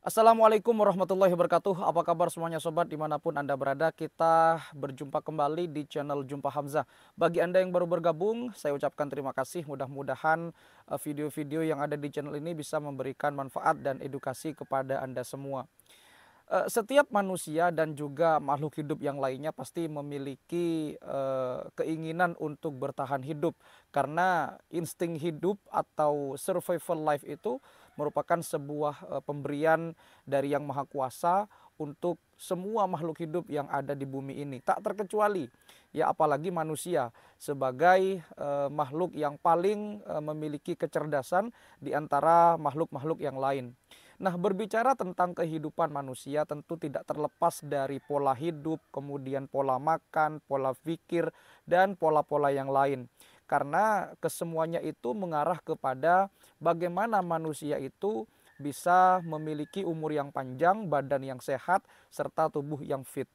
Assalamualaikum warahmatullahi wabarakatuh. Apa kabar semuanya sobat dimanapun Anda berada. Kita berjumpa kembali di channel Jumpa Hamzah. Bagi Anda yang baru bergabung, saya ucapkan terima kasih. Mudah-mudahan video-video yang ada di channel ini bisa memberikan manfaat dan edukasi kepada Anda semua. Setiap manusia dan juga makhluk hidup yang lainnya pasti memiliki keinginan untuk bertahan hidup, karena insting hidup atau survival life itu merupakan sebuah pemberian dari Yang Maha Kuasa untuk semua makhluk hidup yang ada di bumi ini, tak terkecuali ya, apalagi manusia sebagai makhluk yang paling memiliki kecerdasan di antara makhluk-makhluk yang lain. Nah, berbicara tentang kehidupan manusia tentu tidak terlepas dari pola hidup, kemudian pola makan, pola pikir, dan pola-pola yang lain. Karena kesemuanya itu mengarah kepada bagaimana manusia itu bisa memiliki umur yang panjang, badan yang sehat, serta tubuh yang fit.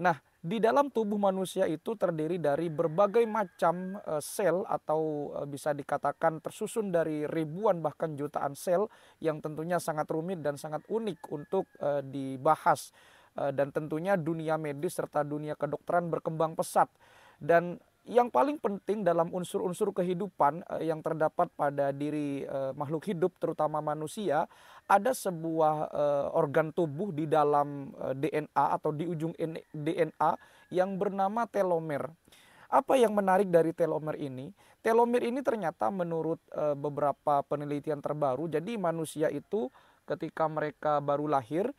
Nah, di dalam tubuh manusia itu terdiri dari berbagai macam sel atau bisa dikatakan tersusun dari ribuan bahkan jutaan sel yang tentunya sangat rumit dan sangat unik untuk dibahas. Dan tentunya dunia medis serta dunia kedokteran berkembang pesat. Dan yang paling penting dalam unsur-unsur kehidupan yang terdapat pada diri makhluk hidup terutama manusia, ada sebuah organ tubuh di dalam DNA atau di ujung DNA yang bernama telomer. Apa yang menarik dari telomer ini? Telomer ini ternyata menurut beberapa penelitian terbaru, jadi manusia itu ketika mereka baru lahir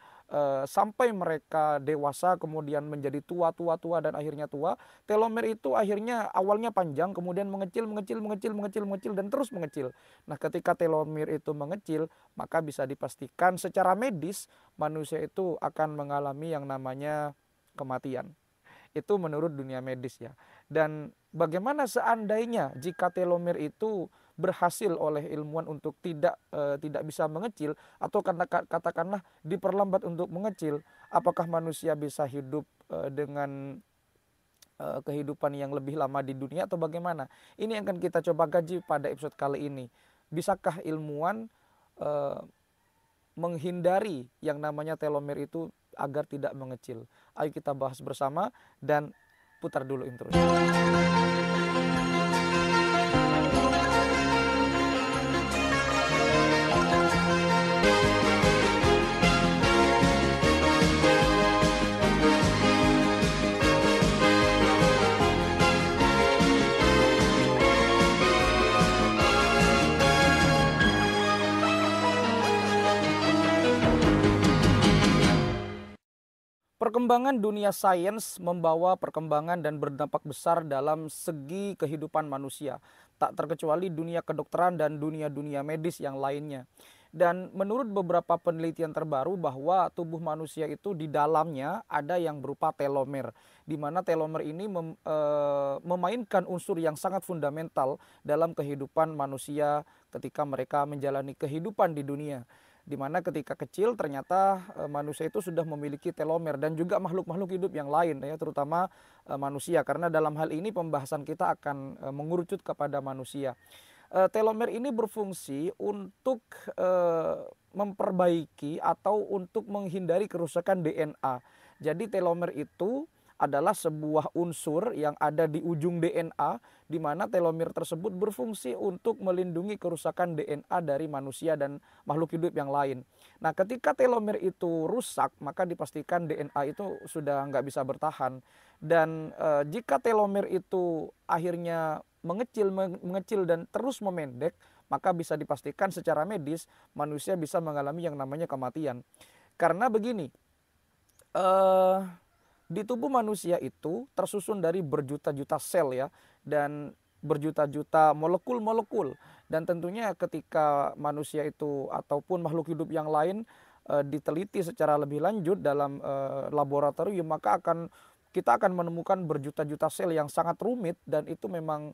sampai mereka dewasa kemudian menjadi tua dan akhirnya tua, telomer itu akhirnya awalnya panjang kemudian mengecil dan terus mengecil. Nah, ketika telomer itu mengecil, maka bisa dipastikan secara medis manusia itu akan mengalami yang namanya kematian. Itu menurut dunia medis ya. Dan bagaimana seandainya jika telomer itu berhasil oleh ilmuwan untuk tidak bisa mengecil, atau katakanlah diperlambat untuk mengecil, apakah manusia bisa hidup dengan kehidupan yang lebih lama di dunia atau bagaimana? Ini yang akan kita coba kaji pada episode kali ini. Bisakah ilmuwan eh, menghindari yang namanya telomer itu agar tidak mengecil? Ayo kita bahas bersama dan putar dulu intronya. Perkembangan dunia sains membawa perkembangan dan berdampak besar dalam segi kehidupan manusia, tak terkecuali dunia kedokteran dan dunia-dunia medis yang lainnya. Dan menurut beberapa penelitian terbaru bahwa tubuh manusia itu di dalamnya ada yang berupa telomer, di mana telomer ini memainkan unsur yang sangat fundamental dalam kehidupan manusia ketika mereka menjalani kehidupan di dunia, di mana ketika kecil ternyata manusia itu sudah memiliki telomer, dan juga makhluk-makhluk hidup yang lain ya, terutama manusia, karena dalam hal ini pembahasan kita akan mengerucut kepada manusia. Telomer ini berfungsi untuk memperbaiki atau untuk menghindari kerusakan DNA. Jadi telomer itu adalah sebuah unsur yang ada di ujung DNA, di mana telomer tersebut berfungsi untuk melindungi kerusakan DNA dari manusia dan makhluk hidup yang lain. Nah, ketika telomer itu rusak, maka dipastikan DNA itu sudah nggak bisa bertahan. Dan jika telomer itu akhirnya mengecil dan terus memendek, maka bisa dipastikan secara medis manusia bisa mengalami yang namanya kematian. Karena begini, eh di tubuh manusia itu tersusun dari berjuta-juta sel ya, dan berjuta-juta molekul-molekul. Dan tentunya ketika manusia itu ataupun makhluk hidup yang lain diteliti secara lebih lanjut dalam laboratorium, maka kita akan menemukan berjuta-juta sel yang sangat rumit, dan itu memang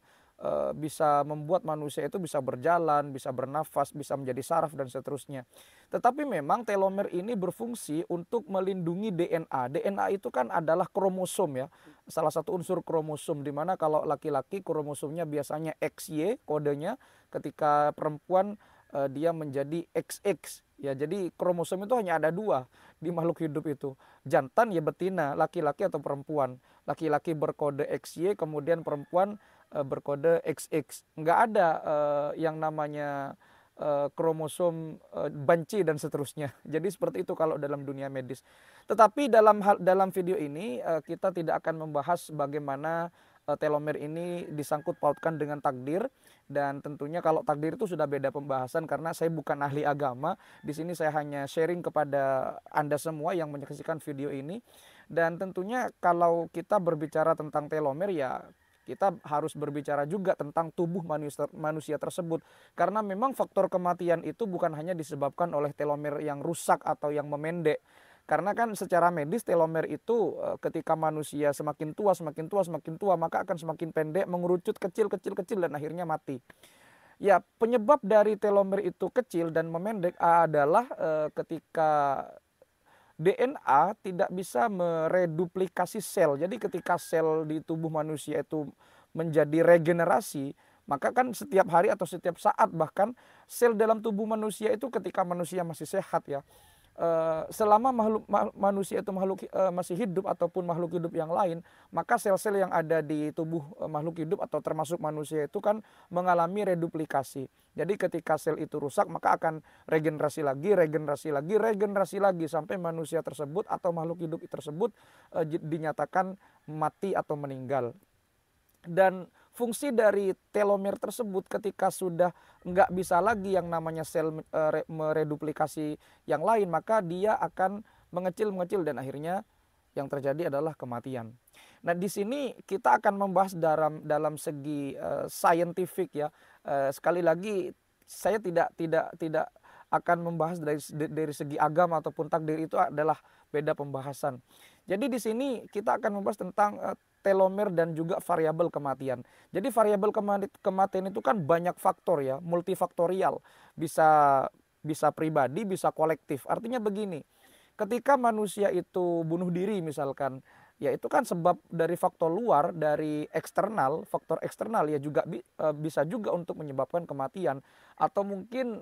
bisa membuat manusia itu bisa berjalan, bisa bernafas, bisa menjadi saraf dan seterusnya. Tetapi memang telomer ini berfungsi untuk melindungi DNA. DNA itu kan adalah kromosom ya, salah satu unsur kromosom, di mana kalau laki-laki kromosomnya biasanya XY kodenya, ketika perempuan dia menjadi XX. Ya, jadi kromosom itu hanya ada 2 di makhluk hidup itu. Jantan ya betina, laki-laki atau perempuan. Laki-laki berkode XY, kemudian perempuan berkode XX. Nggak ada yang namanya kromosom banci dan seterusnya. Jadi seperti itu kalau dalam dunia medis. Tetapi dalam video ini kita tidak akan membahas bagaimana telomer ini disangkut pautkan dengan takdir, dan tentunya kalau takdir itu sudah beda pembahasan karena saya bukan ahli agama. Di sini saya hanya sharing kepada Anda semua yang menyaksikan video ini. Dan tentunya kalau kita berbicara tentang telomer, ya kita harus berbicara juga tentang tubuh manusia tersebut, karena memang faktor kematian itu bukan hanya disebabkan oleh telomer yang rusak atau yang memendek. Karena kan secara medis telomer itu ketika manusia semakin tua, maka akan semakin pendek, mengerucut kecil dan akhirnya mati. Ya, penyebab dari telomer itu kecil dan memendek adalah ketika DNA tidak bisa mereduplikasi sel. Jadi ketika sel di tubuh manusia itu menjadi regenerasi, maka kan setiap hari atau setiap saat bahkan sel dalam tubuh manusia itu ketika manusia masih sehat ya, selama manusia itu masih hidup ataupun makhluk hidup yang lain, maka sel-sel yang ada di tubuh makhluk hidup atau termasuk manusia itu kan mengalami reduplikasi. Jadi ketika sel itu rusak, maka akan regenerasi lagi sampai manusia tersebut atau makhluk hidup tersebut dinyatakan mati atau meninggal. Dan fungsi dari telomer tersebut ketika sudah nggak bisa lagi yang namanya sel mereduplikasi yang lain, maka dia akan mengecil dan akhirnya yang terjadi adalah kematian. Nah, di sini kita akan membahas dalam segi scientific ya. Sekali lagi saya tidak akan membahas dari segi agama ataupun takdir, itu adalah beda pembahasan. Jadi di sini kita akan membahas tentang telomer dan juga variabel kematian. Jadi variabel kematian itu kan banyak faktor ya, multifaktorial. Bisa pribadi, bisa kolektif. Artinya begini, ketika manusia itu bunuh diri misalkan, ya itu kan sebab dari faktor luar, dari eksternal, faktor eksternal ya juga bisa juga untuk menyebabkan kematian. Atau mungkin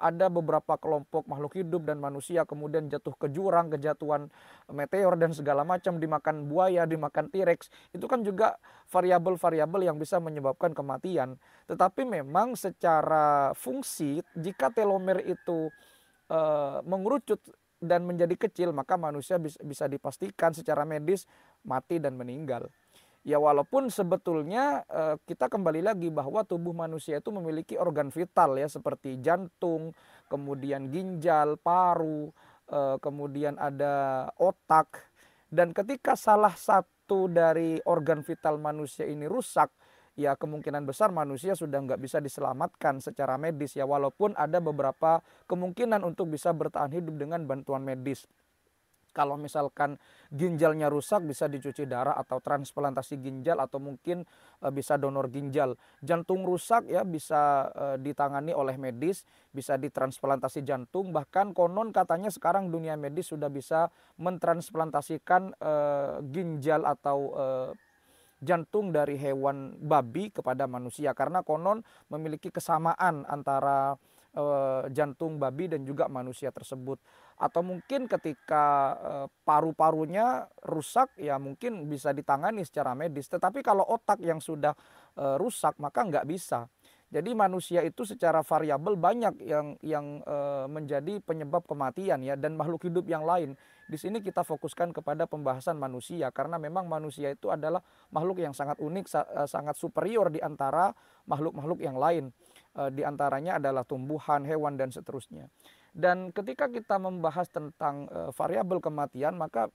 ada beberapa kelompok makhluk hidup dan manusia kemudian jatuh ke jurang, kejatuhan meteor dan segala macam, dimakan buaya, dimakan T-Rex, itu kan juga variabel-variabel yang bisa menyebabkan kematian. Tetapi memang secara fungsi, jika telomer itu mengerucut dan menjadi kecil, maka manusia bisa dipastikan secara medis mati dan meninggal. Ya, walaupun sebetulnya kita kembali lagi bahwa tubuh manusia itu memiliki organ vital ya, seperti jantung, kemudian ginjal, paru, kemudian ada otak. Dan ketika salah satu dari organ vital manusia ini rusak, ya kemungkinan besar manusia sudah nggak bisa diselamatkan secara medis ya, walaupun ada beberapa kemungkinan untuk bisa bertahan hidup dengan bantuan medis. Kalau misalkan ginjalnya rusak, bisa dicuci darah atau transplantasi ginjal, atau mungkin bisa donor ginjal. Jantung rusak ya, bisa ditangani oleh medis, bisa ditransplantasi jantung. Bahkan konon katanya sekarang dunia medis sudah bisa mentransplantasikan ginjal atau jantung dari hewan babi kepada manusia, karena konon memiliki kesamaan antara jantung babi dan juga manusia tersebut. Atau mungkin ketika paru-parunya rusak, ya mungkin bisa ditangani secara medis. Tetapi kalau otak yang sudah rusak, maka nggak bisa. Jadi manusia itu secara variabel banyak yang menjadi penyebab kematian ya, dan makhluk hidup yang lain. Di sini kita fokuskan kepada pembahasan manusia, karena memang manusia itu adalah makhluk yang sangat unik, sangat superior di antara makhluk-makhluk yang lain. Di antaranya adalah tumbuhan, hewan, dan seterusnya. Dan ketika kita membahas tentang variabel kematian, maka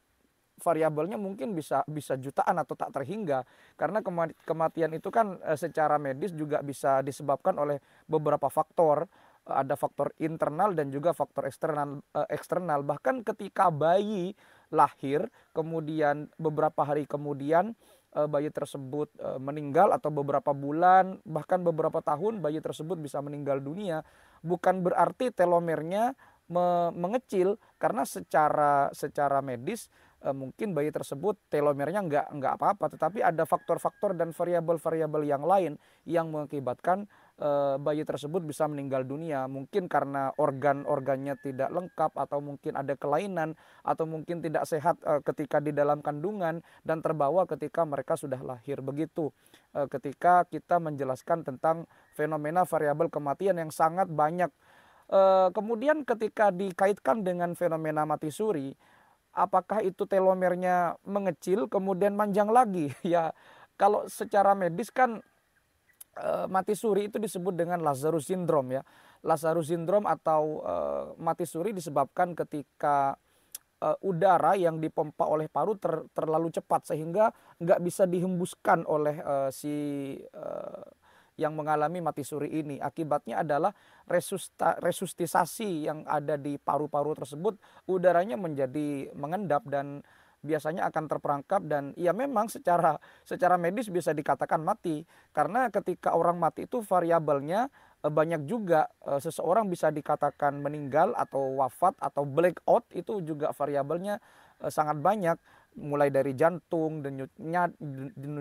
variabelnya mungkin bisa jutaan atau tak terhingga, karena kematian itu kan secara medis juga bisa disebabkan oleh beberapa faktor. Ada faktor internal dan juga faktor eksternal. Bahkan ketika bayi lahir, kemudian beberapa hari kemudian bayi tersebut meninggal, atau beberapa bulan, bahkan beberapa tahun bayi tersebut bisa meninggal dunia, bukan berarti telomernya mengecil, karena secara medis mungkin bayi tersebut telomernya nggak apa-apa, tetapi ada faktor-faktor dan variabel-variabel yang lain yang mengakibatkan bayi tersebut bisa meninggal dunia. Mungkin karena organ-organnya tidak lengkap, atau mungkin ada kelainan, atau mungkin tidak sehat ketika di dalam kandungan dan terbawa ketika mereka sudah lahir. Begitu ketika kita menjelaskan tentang fenomena variabel kematian yang sangat banyak. Kemudian ketika dikaitkan dengan fenomena mati suri, apakah itu telomernya mengecil kemudian panjang lagi? Ya, kalau secara medis kan mati suri itu disebut dengan Lazarus syndrome ya. Lazarus syndrome atau mati suri disebabkan ketika udara yang dipompa oleh paru terlalu cepat sehingga nggak bisa dihembuskan oleh si yang mengalami mati suri ini. Akibatnya adalah resustisasi yang ada di paru-paru tersebut, udaranya menjadi mengendap dan biasanya akan terperangkap, dan ya memang secara medis bisa dikatakan mati, karena ketika orang mati itu variabelnya banyak juga. Seseorang bisa dikatakan meninggal atau wafat atau blackout, itu juga variabelnya sangat banyak, mulai dari jantung, denyut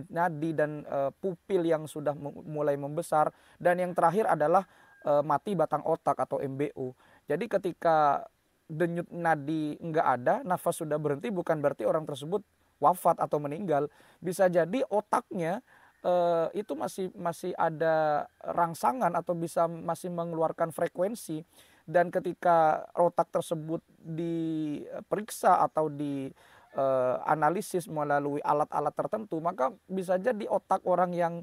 nadi, dan pupil yang sudah mulai membesar, dan yang terakhir adalah mati batang otak atau MBO. Jadi ketika denyut nadi enggak ada, nafas sudah berhenti, bukan berarti orang tersebut wafat atau meninggal. Bisa jadi otaknya itu masih ada rangsangan atau masih mengeluarkan frekuensi, dan ketika otak tersebut diperiksa atau analisis melalui alat-alat tertentu, maka bisa jadi otak orang yang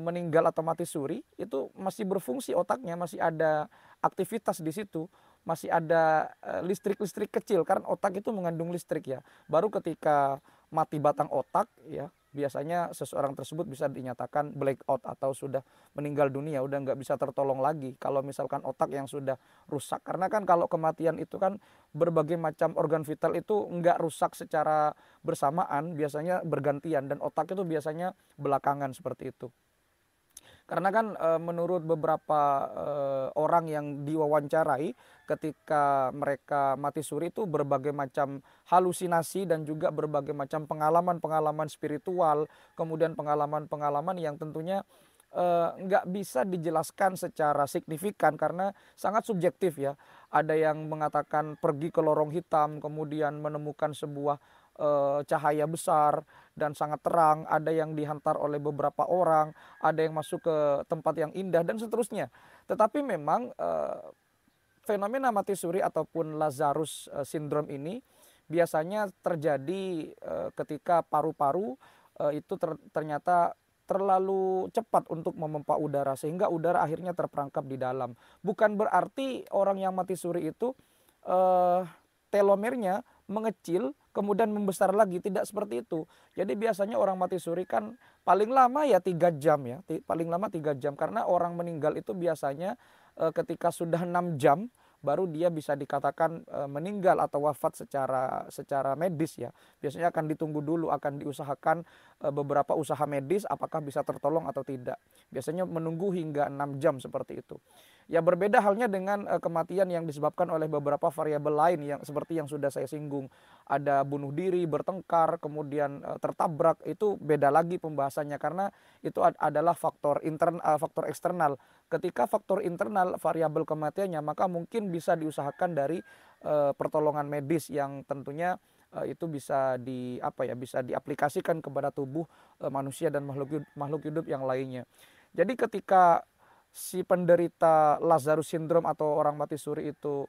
meninggal atau mati suri itu masih berfungsi, otaknya masih ada aktivitas di situ, masih ada listrik-listrik kecil, karena otak itu mengandung listrik ya. Baru ketika mati batang otak ya, biasanya seseorang tersebut bisa dinyatakan blackout atau sudah meninggal dunia, udah nggak bisa tertolong lagi kalau misalkan otak yang sudah rusak. Karena kan kalau kematian itu kan berbagai macam organ vital itu nggak rusak secara bersamaan, biasanya bergantian, dan otak itu biasanya belakangan seperti itu. Karena kan menurut beberapa orang yang diwawancarai, ketika mereka mati suri itu berbagai macam halusinasi dan juga berbagai macam pengalaman-pengalaman spiritual, kemudian pengalaman-pengalaman yang tentunya nggak bisa dijelaskan secara signifikan karena sangat subjektif ya. Ada yang mengatakan pergi ke lorong hitam, kemudian menemukan sebuah cahaya besar dan sangat terang, ada yang dihantar oleh beberapa orang, ada yang masuk ke tempat yang indah, dan seterusnya. Tetapi memang fenomena mati suri ataupun Lazarus syndrome ini biasanya terjadi ketika paru-paru itu ternyata terlalu cepat untuk memompa udara, sehingga udara akhirnya terperangkap di dalam. Bukan berarti orang yang mati suri itu telomernya mengecil kemudian membesar lagi, tidak seperti itu. Jadi biasanya orang mati suri kan paling lama ya 3 jam ya, paling lama 3 jam, karena orang meninggal itu biasanya ketika sudah 6 jam baru dia bisa dikatakan meninggal atau wafat secara medis ya. Biasanya akan ditunggu dulu, akan diusahakan beberapa usaha medis apakah bisa tertolong atau tidak. Biasanya menunggu hingga 6 jam seperti itu. Ya, berbeda halnya dengan kematian yang disebabkan oleh beberapa variabel lain yang seperti yang sudah saya singgung. Ada bunuh diri, bertengkar, kemudian tertabrak, itu beda lagi pembahasannya karena itu adalah faktor faktor eksternal. Ketika faktor internal variabel kematiannya, maka mungkin bisa diusahakan dari pertolongan medis yang tentunya itu bisa bisa diaplikasikan kepada tubuh manusia dan makhluk hidup yang lainnya. Jadi ketika si penderita Lazarus syndrome atau orang mati suri itu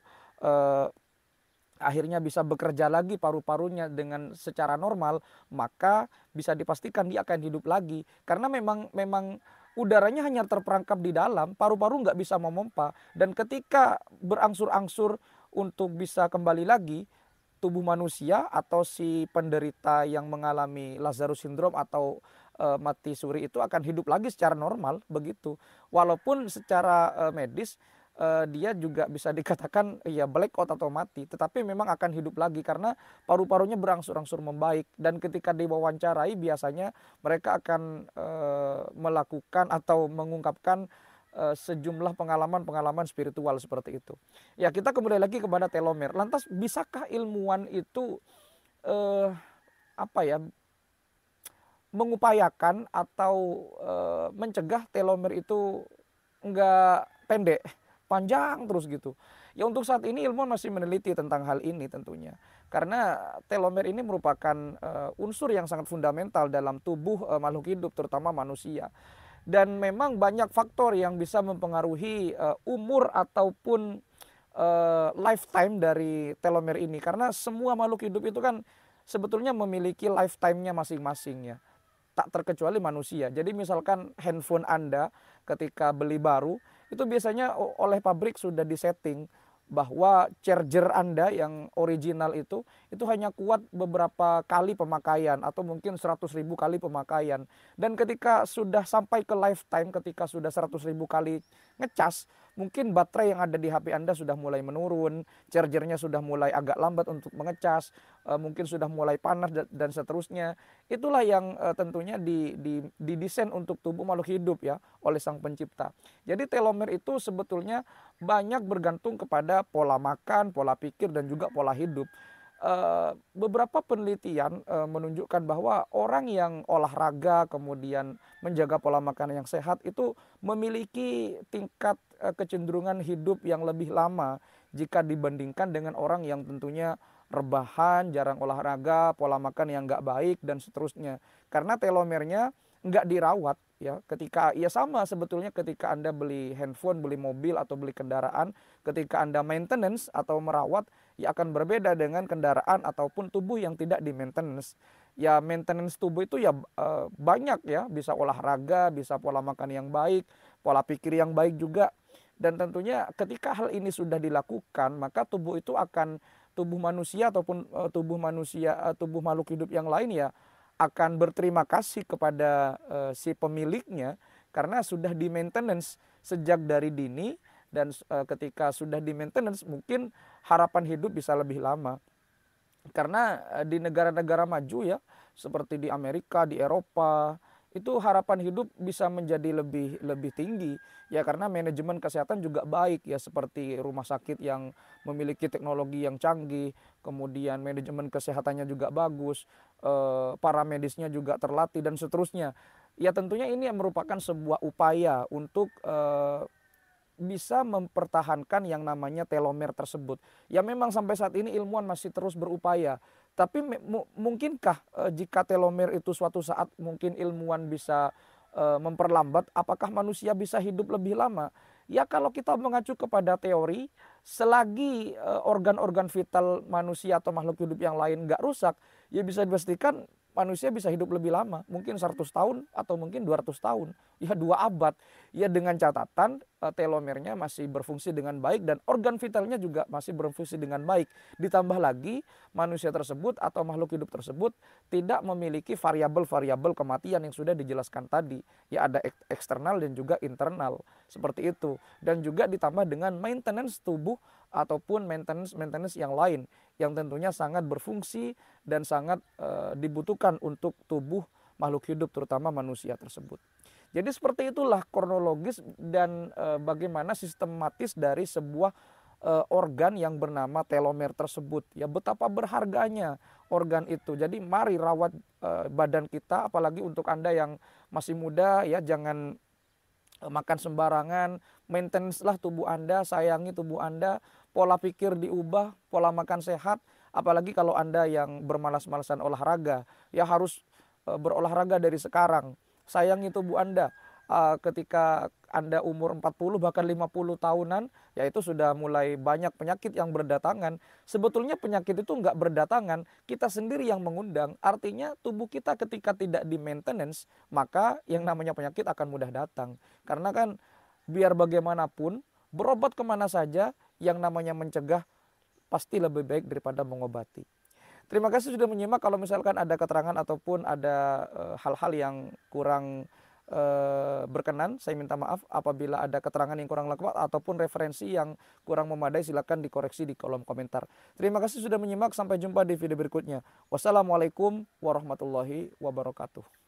akhirnya bisa bekerja lagi paru-parunya dengan secara normal, maka bisa dipastikan dia akan hidup lagi. Karena memang udaranya hanya terperangkap di dalam, paru-paru nggak bisa memompa. Dan ketika berangsur-angsur untuk bisa kembali lagi, tubuh manusia atau si penderita yang mengalami Lazarus syndrome atau mati suri itu akan hidup lagi secara normal begitu. Walaupun secara medis dia juga bisa dikatakan ya blackout atau mati, tetapi memang akan hidup lagi karena paru-parunya berangsur-angsur membaik, dan ketika diwawancarai biasanya mereka akan melakukan atau mengungkapkan sejumlah pengalaman-pengalaman spiritual seperti itu. Ya, kita kembali lagi kepada telomer. Lantas bisakah ilmuwan itu apa ya mengupayakan atau mencegah telomer itu nggak pendek, panjang terus gitu. Ya untuk saat ini ilmuwan masih meneliti tentang hal ini tentunya. Karena telomer ini merupakan unsur yang sangat fundamental dalam tubuh makhluk hidup terutama manusia. Dan memang banyak faktor yang bisa mempengaruhi umur ataupun lifetime dari telomer ini. Karena semua makhluk hidup itu kan sebetulnya memiliki lifetime-nya masing-masing ya. Tak terkecuali manusia. Jadi misalkan handphone Anda ketika beli baru, itu biasanya oleh pabrik sudah disetting bahwa charger Anda yang original itu hanya kuat beberapa kali pemakaian atau mungkin 100.000 kali pemakaian. Dan ketika sudah sampai ke lifetime, ketika sudah 100.000 kali ngecas, mungkin baterai yang ada di HP Anda sudah mulai menurun, chargernya sudah mulai agak lambat untuk mengecas, mungkin sudah mulai panas dan seterusnya. Itulah yang tentunya didesain untuk tubuh makhluk hidup ya oleh Sang Pencipta. Jadi telomer itu sebetulnya banyak bergantung kepada pola makan, pola pikir dan juga pola hidup. Beberapa penelitian menunjukkan bahwa orang yang olahraga kemudian menjaga pola makan yang sehat itu memiliki tingkat kecenderungan hidup yang lebih lama jika dibandingkan dengan orang yang tentunya rebahan, jarang olahraga, pola makan yang nggak baik dan seterusnya. Karena telomernya nggak dirawat ya. Ketika ya sama sebetulnya ketika Anda beli handphone, beli mobil atau beli kendaraan, ketika Anda maintenance atau merawat ya akan berbeda dengan kendaraan ataupun tubuh yang tidak di maintenance. Ya maintenance tubuh itu ya banyak ya, bisa olahraga, bisa pola makan yang baik, pola pikir yang baik juga. Dan tentunya ketika hal ini sudah dilakukan, maka tubuh itu akan tubuh manusia ataupun tubuh makhluk hidup yang lain ya akan berterima kasih kepada si pemiliknya karena sudah di maintenance sejak dari dini dan ketika sudah di maintenance mungkin harapan hidup bisa lebih lama. Karena di negara-negara maju ya seperti di Amerika, di Eropa itu harapan hidup bisa menjadi lebih tinggi ya karena manajemen kesehatan juga baik ya seperti rumah sakit yang memiliki teknologi yang canggih, kemudian manajemen kesehatannya juga bagus, para medisnya juga terlatih dan seterusnya. Ya tentunya ini merupakan sebuah upaya untuk bisa mempertahankan yang namanya telomer tersebut. Ya memang sampai saat ini ilmuwan masih terus berupaya. Tapi mungkinkah jika telomer itu suatu saat mungkin ilmuwan bisa memperlambat, apakah manusia bisa hidup lebih lama? Ya kalau kita mengacu kepada teori, selagi organ-organ vital manusia atau makhluk hidup yang lain nggak rusak, ya bisa dipastikan manusia bisa hidup lebih lama, mungkin 100 tahun atau mungkin 200 tahun, ya 2 abad. Ya dengan catatan telomernya masih berfungsi dengan baik dan organ vitalnya juga masih berfungsi dengan baik. Ditambah lagi manusia tersebut atau makhluk hidup tersebut tidak memiliki variabel-variabel kematian yang sudah dijelaskan tadi. Ya ada eksternal dan juga internal seperti itu. Dan juga ditambah dengan maintenance tubuh ataupun maintenance yang lain yang tentunya sangat berfungsi dan sangat dibutuhkan untuk tubuh makhluk hidup terutama manusia tersebut. Jadi seperti itulah kronologis dan bagaimana sistematis dari sebuah organ yang bernama telomer tersebut. Ya betapa berharganya organ itu. Jadi mari rawat badan kita, apalagi untuk Anda yang masih muda ya jangan makan sembarangan, maintenance lah tubuh Anda, sayangi tubuh Anda, pola pikir diubah, pola makan sehat, apalagi kalau Anda yang bermalas-malasan olahraga, ya harus berolahraga dari sekarang. Sayangi tubuh Anda. Ketika Anda umur 40 bahkan 50 tahunan, ya itu sudah mulai banyak penyakit yang berdatangan. Sebetulnya penyakit itu enggak berdatangan, kita sendiri yang mengundang. Artinya tubuh kita ketika tidak di maintenance, maka yang namanya penyakit akan mudah datang. Karena kan biar bagaimanapun, berobat kemana saja, yang namanya mencegah pasti lebih baik daripada mengobati. Terima kasih sudah menyimak. Kalau misalkan ada keterangan ataupun ada hal-hal yang kurang berkenan, saya minta maaf. Apabila ada keterangan yang kurang lengkap ataupun referensi yang kurang memadai, silakan dikoreksi di kolom komentar. Terima kasih sudah menyimak. Sampai jumpa di video berikutnya. Wassalamualaikum warahmatullahi wabarakatuh.